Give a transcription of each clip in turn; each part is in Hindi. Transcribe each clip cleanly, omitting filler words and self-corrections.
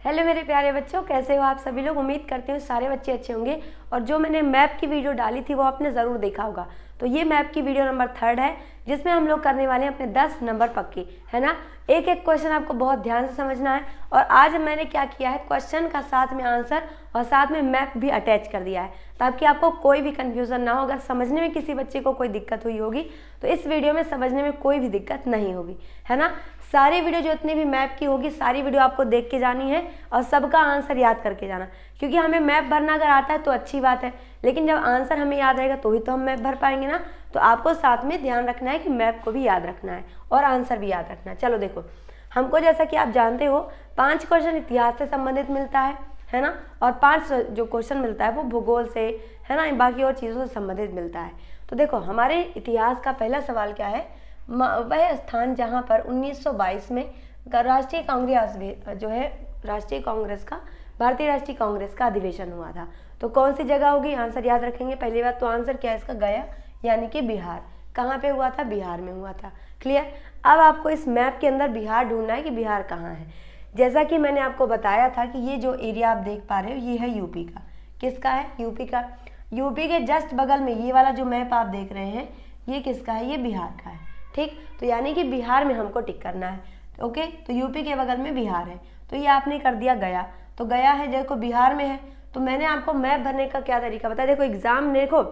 हेलो मेरे प्यारे बच्चों, कैसे हो आप सभी लोग। उम्मीद करती हूँ सारे बच्चे अच्छे होंगे। और जो मैंने मैप की वीडियो डाली थी वो आपने ज़रूर देखा होगा। तो ये मैप की वीडियो नंबर 3 है, जिसमें हम लोग करने वाले हैं अपने 10 नंबर पक्के, है ना। एक एक क्वेश्चन आपको बहुत ध्यान से समझना है। और आज मैंने क्या किया है, क्वेश्चन का साथ में आंसर और साथ में मैप भी अटैच कर दिया है, ताकि आपको कोई भी कन्फ्यूज़न ना हो। अगर समझने में किसी बच्चे को कोई दिक्कत हुई होगी तो इस वीडियो में समझने में कोई भी दिक्कत नहीं होगी, है ना। सारी वीडियो जो इतनी भी मैप की होगी सारी वीडियो आपको देख के जानी है और सबका आंसर याद करके जाना, क्योंकि हमें मैप भरना अगर आता है तो अच्छी बात है, लेकिन जब आंसर हमें याद रहेगा तो ही तो हम मैप भर पाएंगे ना। तो आपको साथ में ध्यान रखना है कि मैप को भी याद रखना है और आंसर भी याद रखना है। चलो देखो, हमको जैसा कि आप जानते हो 5 क्वेश्चन इतिहास से संबंधित मिलता है ना, और 5 जो क्वेश्चन मिलता है वो भूगोल से, है ना, बाकी और चीज़ों से संबंधित मिलता है। तो देखो, हमारे इतिहास का पहला सवाल क्या है, वह स्थान जहाँ पर 1922 में राष्ट्रीय कांग्रेस जो है राष्ट्रीय कांग्रेस का भारतीय राष्ट्रीय कांग्रेस का अधिवेशन हुआ था। तो कौन सी जगह होगी, आंसर याद रखेंगे। पहली बात तो आंसर क्या है इसका, गया, यानी कि बिहार। कहाँ पे हुआ था, बिहार में हुआ था। क्लियर। अब आपको इस मैप के अंदर बिहार ढूंढना है कि बिहार कहाँ है। जैसा कि मैंने आपको बताया था कि ये जो एरिया आप देख पा रहे हो ये है यूपी का। किसका है, यूपी का। यूपी के जस्ट बगल में ये वाला जो मैप आप देख रहे हैं ये किसका है, ये बिहार का है। ठीक, तो यानी कि बिहार में हमको टिक करना है। ओके, तो यूपी के बगल में बिहार है, तो ये आपने कर दिया गया। तो गया है, देखो बिहार में है। तो मैंने आपको मैप भरने का क्या तरीका बताया, देखो एग्जाम, देखो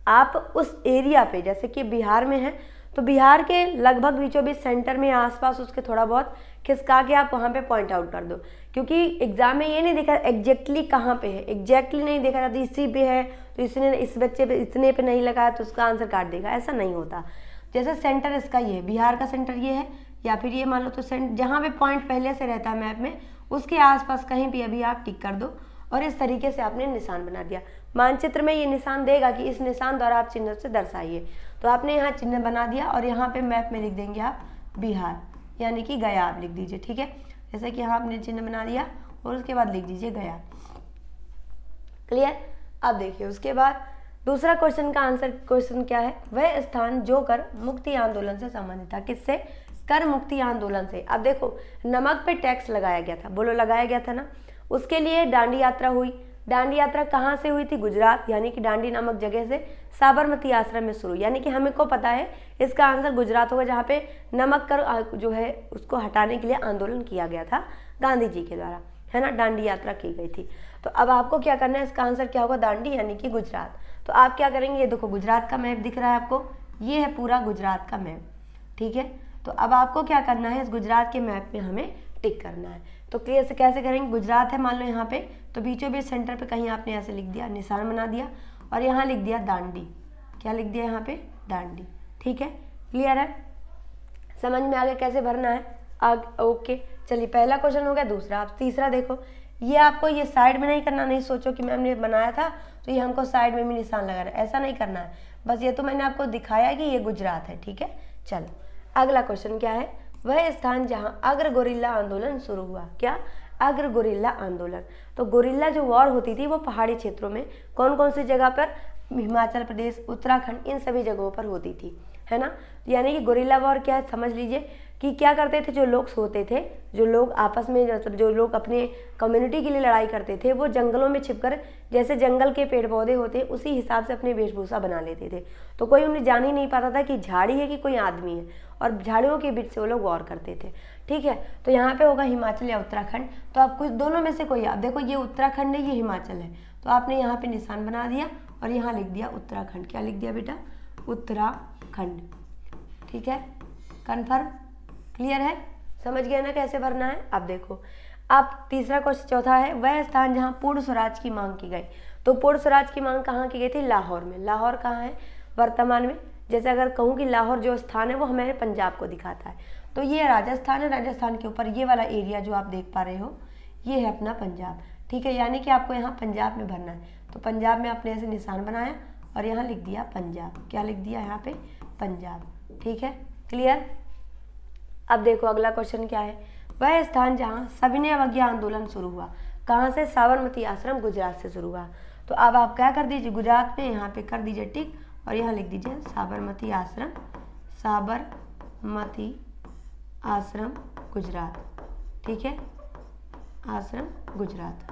आप उस एरिया पे, जैसे कि बिहार में है तो बिहार के लगभग बीचों बीच सेंटर में आसपास उसके थोड़ा बहुत खिसका के आप वहाँ पे पॉइंट आउट कर दो, क्योंकि एग्जाम में ये नहीं देखा एग्जैक्टली कहाँ पे है, एग्जैक्टली नहीं देखा जाता इसी पे है तो इसने इस बच्चे पे इतने पे नहीं लगाया तो उसका आंसर काट देगा, ऐसा नहीं होता। जैसे सेंटर इसका ये है, बिहार का सेंटर ये है, या फिर ये मान लो तो जहाँ पे पॉइंट पहले से रहता है मैप में उसके आसपास कहीं भी अभी आप टिक कर दो, और इस तरीके से आपने निशान बना दिया। मानचित्र में ये निशान देगा कि इस निशान द्वारा आप चिन्ह से दर्शाइए। तो आपने यहाँ चिन्ह बना दिया और यहाँ पे मैप में लिख देंगे आप बिहार, यानी कि गया आप लिख दीजिए। ठीक है, जैसे कि यहाँ आपने चिन्ह बना दिया और उसके बाद लिख दीजिए गया। क्लियर। अब देखिए उसके बाद दूसरा क्वेश्चन का आंसर, क्वेश्चन क्या है, वह स्थान जो कर मुक्ति आंदोलन से संबंधित था। किससे, कर मुक्ति आंदोलन से। अब देखो नमक पे टैक्स लगाया गया था, बोलो लगाया गया था ना। उसके लिए दांडी यात्रा हुई। दांडी यात्रा कहाँ से हुई थी, गुजरात, यानी कि दांडी नामक जगह से साबरमती आश्रम में शुरू, यानी कि हमें को पता है इसका आंसर गुजरात होगा, जहाँ पे नमक कर जो है उसको हटाने के लिए आंदोलन किया गया था गांधी जी के द्वारा, है ना, दांडी यात्रा की गई थी। तो अब आपको क्या करना है, इसका आंसर क्या होगा, दांडी यानी कि गुजरात। तो आप क्या करेंगे, ये देखो गुजरात का मैप दिख रहा है आपको, ये है पूरा गुजरात का मैप। ठीक है, तो अब आपको क्या करना है, इस गुजरात के मैप में हमें टिक करना है। तो क्लियर से कैसे करेंगे, गुजरात है मान लो यहाँ पे, तो बीचों बीच सेंटर पे कहीं आपने ऐसे लिख दिया, निशान बना दिया और यहाँ लिख दिया दांडी। क्या लिख दिया यहाँ पे, दांडी। ठीक है, क्लियर है, समझ में आ गया कैसे भरना है। ओके, चलिए पहला क्वेश्चन हो गया। दूसरा, आप तीसरा देखो, ये आपको ये साइड में नहीं करना, नहीं सोचो कि मैम ने बनाया था तो ये हमको साइड में भी निशान लगा रहा है, ऐसा नहीं करना है। बस ये तो मैंने आपको दिखाया कि ये गुजरात है। ठीक है, चलो अगला क्वेश्चन क्या है, वह स्थान जहाँ अग्र गोरिल्ला आंदोलन शुरू हुआ। क्या, अग्र गोरिल्ला आंदोलन। तो गोरिल्ला जो वॉर होती थी वो पहाड़ी क्षेत्रों में कौन कौन सी जगह पर, हिमाचल प्रदेश, उत्तराखंड, इन सभी जगहों पर होती थी, है ना। यानी कि गोरिल्ला वॉर क्या है, समझ लीजिए कि क्या करते थे, जो लोग सोते थे, जो लोग आपस में, मतलब जो लोग अपने कम्युनिटी के लिए लड़ाई करते थे, वो जंगलों में छिपकर, जैसे जंगल के पेड़ पौधे होते हैं उसी हिसाब से अपनी वेशभूषा बना लेते थे। तो कोई उन्हें जान ही नहीं पाता था कि झाड़ी है कि कोई आदमी है, और झाड़ियों के बीच से वो लोग वॉर करते थे। ठीक है, तो यहाँ पे होगा हिमाचल या उत्तराखंड। तो आप कुछ दोनों में से कोई, आप देखो ये उत्तराखंड है, ये हिमाचल है, तो आपने यहाँ पे निशान बना दिया और यहाँ लिख दिया उत्तराखंड। क्या लिख दिया बेटा, उत्तराखंड। ठीक है, कन्फर्म, क्लियर है, समझ गए ना कैसे भरना है। अब देखो, अब तीसरा क्वेश्चन, चौथा है, वह स्थान जहाँ पूर्ण स्वराज की मांग की गई। तो पूर्ण स्वराज की मांग कहाँ की गई थी, लाहौर में। लाहौर कहाँ है वर्तमान में, जैसे अगर कहूँ कि लाहौर जो स्थान है वो हमारे पंजाब को दिखाता है, तो ये राजस्थान है, राजस्थान के ऊपर ये वाला एरिया जो आप देख पा रहे हो ये है अपना पंजाब। ठीक है, यानी कि आपको यहाँ पंजाब में भरना है। तो पंजाब में आपने ऐसे निशान बनाया और यहाँ लिख दिया पंजाब। क्या लिख दिया यहाँ पे, पंजाब। ठीक है, क्लियर। अब देखो अगला क्वेश्चन क्या है, वह स्थान जहाँ सविनय अवज्ञा आंदोलन शुरू हुआ। कहाँ से, साबरमती आश्रम, गुजरात से शुरू हुआ। तो अब आप क्या कर दीजिए, गुजरात में यहाँ पे कर दीजिए टिक और यहाँ लिख दीजिए साबरमती आश्रम, साबरमती आश्रम गुजरात। ठीक है, आश्रम गुजरात,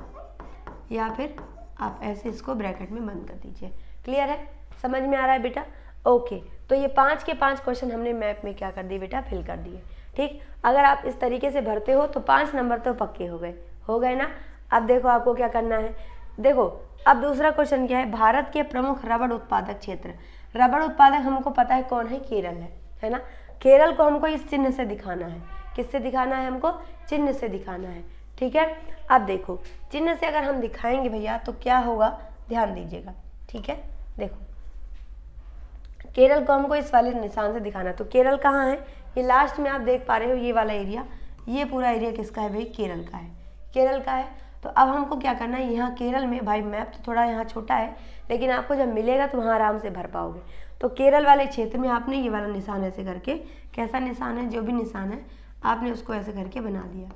या फिर आप ऐसे इसको ब्रैकेट में बंद कर दीजिए। क्लियर है, समझ में आ रहा है बेटा? ओके, तो ये 5 के 5 क्वेश्चन हमने मैप में क्या कर दिए बेटा, फिल कर दिए। ठीक, अगर आप इस तरीके से भरते हो तो 5 नंबर तो पक्के हो गए ना। अब देखो आपको क्या करना है, देखो अब दूसरा क्वेश्चन क्या है, भारत के प्रमुख रबड़ उत्पादक क्षेत्र। रबड़ उत्पादक हमको पता है कौन है, केरल है ना। केरल को हमको इस चिन्ह से दिखाना है, किससे दिखाना है हमको, चिन्ह से दिखाना है। ठीक है, अब देखो चिन्ह से अगर हम दिखाएंगे भैया तो क्या होगा, ध्यान दीजिएगा। ठीक है, देखो केरल को हमको इस वाले निशान से दिखाना है। तो केरल कहाँ है, ये लास्ट में आप देख पा रहे हो, ये वाला एरिया, ये पूरा एरिया किसका है भाई, केरल का है, केरल का है। तो अब हमको क्या करना है, यहाँ केरल में भाई मैप तो थोड़ा यहाँ छोटा है, लेकिन आपको जब मिलेगा तो वहाँ आराम से भर पाओगे। तो केरल वाले क्षेत्र में आपने ये वाला निशान ऐसे करके, कैसा निशान है, जो भी निशान है आपने उसको ऐसे करके बना दिया।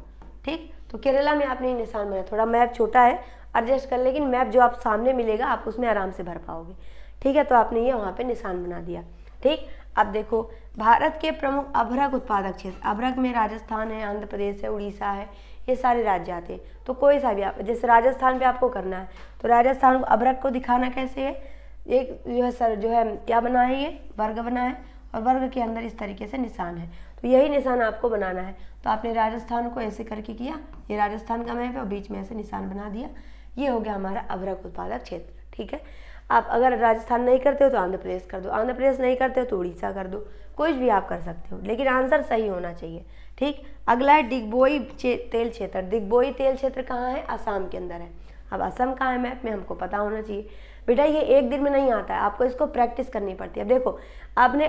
ठीक, तो केरला में आपने ये निशान बनाया, थोड़ा मैप छोटा है, एडजस्ट कर, लेकिन मैप जो आप सामने मिलेगा आप उसमें आराम से भर पाओगे। ठीक है, तो आपने ये वहाँ पे निशान बना दिया। ठीक, अब देखो भारत के प्रमुख अभ्रक उत्पादक क्षेत्र, अभ्रक में राजस्थान है, आंध्र प्रदेश है, उड़ीसा है, ये सारे राज्य आते हैं। तो कोई सा भी आप, जैसे राजस्थान पे आपको करना है तो राजस्थान को अभ्रक को दिखाना कैसे है, एक जो है सर जो है क्या बना है, ये वर्ग बना है, और वर्ग के अंदर इस तरीके से निशान है, तो यही निशान आपको बनाना है। तो आपने राजस्थान को ऐसे करके किया, ये राजस्थान का मैप है और बीच में ऐसे निशान बना दिया, ये हो गया हमारा अभ्रक उत्पादक क्षेत्र। ठीक है, आप अगर राजस्थान नहीं करते हो तो आंध्र प्रदेश कर दो, आंध्र प्रदेश नहीं करते हो तो उड़ीसा कर दो, कुछ भी आप कर सकते हो, लेकिन आंसर सही होना चाहिए। ठीक, अगला है डिगबोई तेल क्षेत्र। डिगबोई तेल क्षेत्र कहाँ है, असम के अंदर है। अब असम कहाँ है मैप में हमको पता होना चाहिए बेटा, ये एक दिन में नहीं आता है, आपको इसको प्रैक्टिस करनी पड़ती है। अब देखो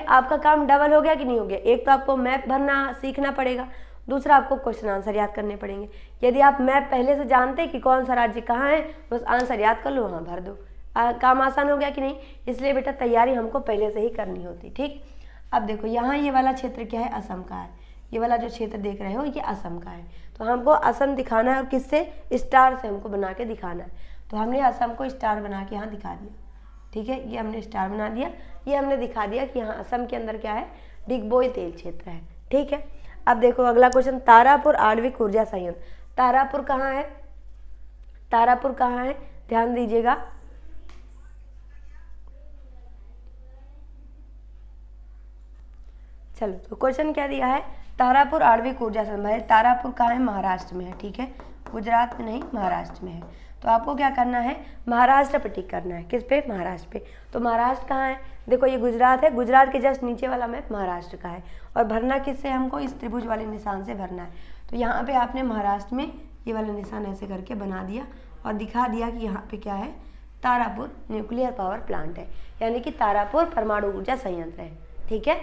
आपका काम डबल हो गया कि नहीं हो गया, एक तो आपको मैप भरना सीखना पड़ेगा, दूसरा आपको क्वेश्चन आंसर याद करने पड़ेंगे। यदि आप मैप पहले से जानते कि कौन सा राज्य कहाँ है, बस आंसर याद कर लो, वहाँ भर दो, काम आसान हो गया कि नहीं। इसलिए बेटा तैयारी हमको पहले से ही करनी होती। ठीक, अब देखो यहाँ ये वाला क्षेत्र क्या है, असम का है, ये वाला जो क्षेत्र देख रहे हो ये असम का है। तो हमको असम दिखाना है और किससे, स्टार से हमको बना के दिखाना है। तो हमने असम को स्टार बना के यहाँ दिखा दिया। ठीक है, ये हमने स्टार बना दिया, ये हमने दिखा दिया कि यहाँ असम के अंदर क्या है, डिगबोई तेल क्षेत्र है। ठीक है, अब देखो अगला क्वेश्चन, तारापुर आणविक ऊर्जा संयंत्र। तारापुर कहाँ है, तारापुर कहाँ है, ध्यान दीजिएगा। चलो, तो क्वेश्चन क्या दिया है, तारापुर आणविक ऊर्जा संयंत्र। तारापुर कहाँ है, महाराष्ट्र में है। ठीक है, गुजरात में नहीं, महाराष्ट्र में है। तो आपको क्या करना है, महाराष्ट्र पे टिक करना है, किस पे, महाराष्ट्र पे। तो महाराष्ट्र कहाँ है, देखो ये गुजरात है, गुजरात के जस्ट नीचे वाला मैप महाराष्ट्र का है, और भरना किससे, हमको इस त्रिभुज वाले निशान से भरना है। तो यहाँ पे आपने महाराष्ट्र में ये वाला निशान ऐसे करके बना दिया और दिखा दिया कि यहाँ पे क्या है, तारापुर न्यूक्लियर पावर प्लांट है, यानी कि तारापुर परमाणु ऊर्जा संयंत्र है। ठीक है,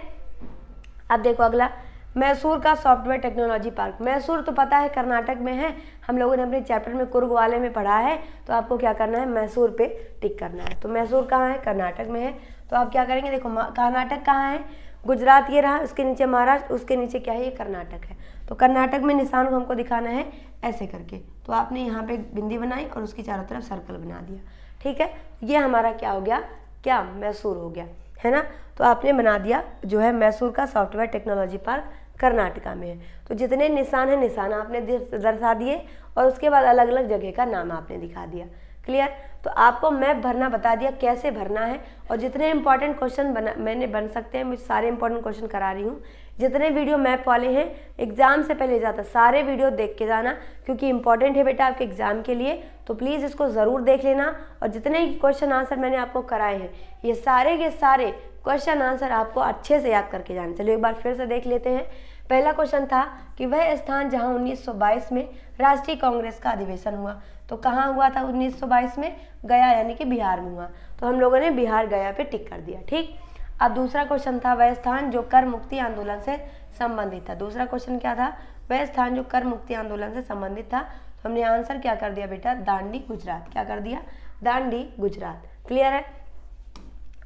अब देखो अगला, मैसूर का सॉफ्टवेयर टेक्नोलॉजी पार्क। मैसूर तो पता है कर्नाटक में है, हम लोगों ने अपने चैप्टर में कुर्ग वाले में पढ़ा है। तो आपको क्या करना है, मैसूर पे टिक करना है। तो मैसूर कहाँ है, कर्नाटक में है। तो आप क्या करेंगे, देखो कर्नाटक कहाँ है, गुजरात ये रहा, उसके नीचे महाराष्ट्र, उसके नीचे क्या है, ये कर्नाटक है। तो कर्नाटक में निशान को हमको दिखाना है ऐसे करके। तो आपने यहाँ पे बिंदी बनाई और उसकी चारों तरफ सर्कल बना दिया। ठीक है, ये हमारा क्या हो गया, क्या मैसूर हो गया, है ना। तो आपने बना दिया जो है मैसूर का सॉफ्टवेयर टेक्नोलॉजी पार्क कर्नाटका में है। तो जितने निशान है, निशान आपने दर्शा दिए और उसके बाद अलग अलग जगह का नाम आपने दिखा दिया। क्लियर, तो आपको मैप भरना बता दिया कैसे भरना है, और जितने इंपॉर्टेंट क्वेश्चन मैंने बन सकते हैं, मैं सारे इंपॉर्टेंट क्वेश्चन करा रही हूँ। जितने वीडियो मैप वाले हैं एग्जाम से पहले जाता, सारे वीडियो देख के जाना, क्योंकि इंपॉर्टेंट है बेटा आपके एग्जाम के लिए। तो प्लीज़ इसको ज़रूर देख लेना, और जितने क्वेश्चन आंसर मैंने आपको कराए हैं, ये सारे के सारे क्वेश्चन आंसर आपको अच्छे से याद करके जाना। चलिए एक बार फिर से देख लेते हैं। पहला क्वेश्चन था कि वह स्थान जहां 1922 में राष्ट्रीय कांग्रेस का अधिवेशन हुआ। तो कहाँ हुआ था 1922 में, गया यानी कि बिहार में हुआ। तो हम लोगों ने बिहार गया पे टिक कर दिया। ठीक, अब दूसरा क्वेश्चन था वह स्थान जो कर मुक्ति आंदोलन से संबंधित था। दूसरा क्वेश्चन क्या था, वह स्थान जो कर मुक्ति आंदोलन से संबंधित था। तो हमने आंसर क्या कर दिया बेटा, दांडी गुजरात। क्या कर दिया, दांडी गुजरात। क्लियर है।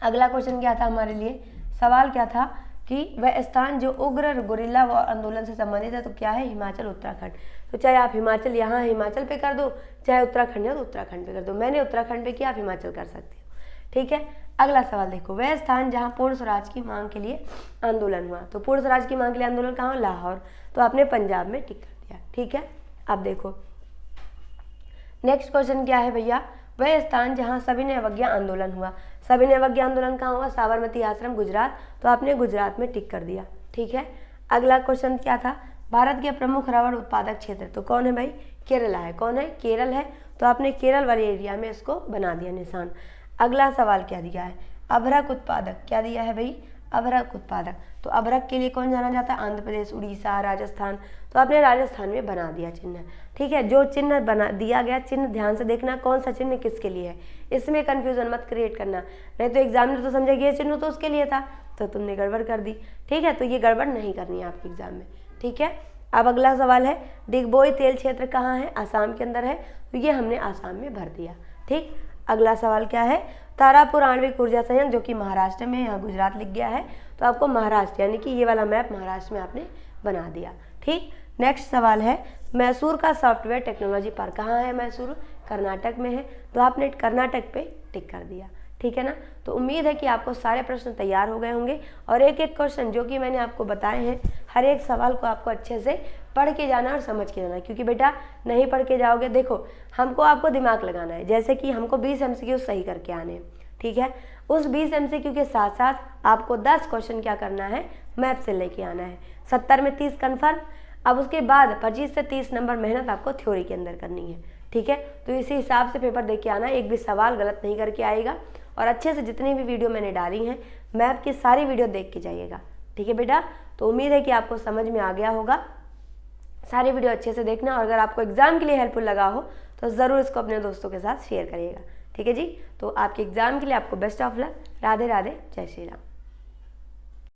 अगला क्वेश्चन क्या था हमारे लिए, सवाल क्या था कि वह स्थान जो उग्र गुरिल्ला आंदोलन से संबंधित है। तो क्या है, हिमाचल उत्तराखंड। तो चाहे आप हिमाचल यहाँ हिमाचल पे कर दो, चाहे उत्तराखंड है तो उत्तराखंड पे कर दो। मैंने उत्तराखंड पे किया, आप हिमाचल कर सकते हो। ठीक है, अगला सवाल देखो, वह स्थान जहाँ पूर्ण स्वराज की मांग के लिए आंदोलन हुआ। तो पूर्ण स्वराज की मांग के लिए आंदोलन कहाँ, लाहौर। तो आपने पंजाब में टिक कर दिया। ठीक है, अब देखो नेक्स्ट क्वेश्चन क्या है भैया, वह स्थान जहाँ सविनय अवज्ञा आंदोलन हुआ। सविनय अवज्ञा आंदोलन कहाँ हुआ, साबरमती आश्रम गुजरात, तो आपने गुजरात में टिक कर दिया। ठीक है, अगला क्वेश्चन क्या था, भारत के प्रमुख रबड़ उत्पादक क्षेत्र, तो कौन है भाई, केरला है। कौन है, केरल है, तो आपने केरल वाले एरिया में इसको बना दिया निशान। अगला सवाल क्या दिया है, अभ्रक उत्पादक, क्या दिया है भाई, अभ्रक उत्पादक, तो अभ्रक के लिए कौन जाना जाता है, आंध्र प्रदेश, उड़ीसा, राजस्थान, तो आपने राजस्थान में बना दिया चिन्ह। ठीक है, जो चिन्ह बना दिया गया, चिन्ह ध्यान से देखना कौन सा चिन्ह किसके लिए है, इसमें कन्फ्यूजन मत क्रिएट करना, नहीं तो एग्जामिनर तो समझेगा ये चिन्ह तो उसके लिए था, तो तुमने गड़बड़ कर दी। ठीक है, तो ये गड़बड़ नहीं करनी है आपके एग्जाम में। ठीक है, अब अगला सवाल है, डिगबोई तेल क्षेत्र कहाँ है, आसाम के अंदर है, तो ये हमने आसाम में भर दिया। ठीक, अगला सवाल क्या है, तारापुर आणविक ऊर्जा संयंत्र जो कि महाराष्ट्र में, यहाँ गुजरात लिख गया है, तो आपको महाराष्ट्र यानी कि ये वाला मैप महाराष्ट्र में आपने बना दिया। ठीक, नेक्स्ट सवाल है, मैसूर का सॉफ्टवेयर टेक्नोलॉजी पार्क कहाँ है, मैसूर कर्नाटक में है, तो आपने कर्नाटक पे टिक कर दिया। ठीक है ना, तो उम्मीद है कि आपको सारे प्रश्न तैयार हो गए होंगे और एक एक क्वेश्चन जो कि मैंने आपको बताए हैं, हर एक सवाल को आपको अच्छे से पढ़ के जाना और समझ के जाना, क्योंकि बेटा नहीं पढ़ के जाओगे, देखो हमको आपको दिमाग लगाना है, जैसे कि हमको 20 MCQ सही करके आने हैं। ठीक है, उस 20 MCQ के साथ साथ आपको 10 क्वेश्चन क्या करना है, मैप से लेके आना है। 70 में 30 कन्फर्म, अब उसके बाद 25 से 30 नंबर मेहनत आपको थ्योरी के अंदर करनी है। ठीक है, तो इसी हिसाब से पेपर दे के आना, एक भी सवाल गलत नहीं करके आएगा और अच्छे से जितनी भी वीडियो मैंने डाली हैं मैप की सारी वीडियो देख के जाइएगा। ठीक है बेटा, तो उम्मीद है कि आपको समझ में आ गया होगा। सारी वीडियो अच्छे से देखना और अगर आपको एग्जाम के लिए हेल्पफुल लगा हो तो ज़रूर इसको अपने दोस्तों के साथ शेयर करिएगा। ठीक है जी, तो आपके एग्जाम के लिए आपको best of luck. Radhe Radhe, जय श्री राम।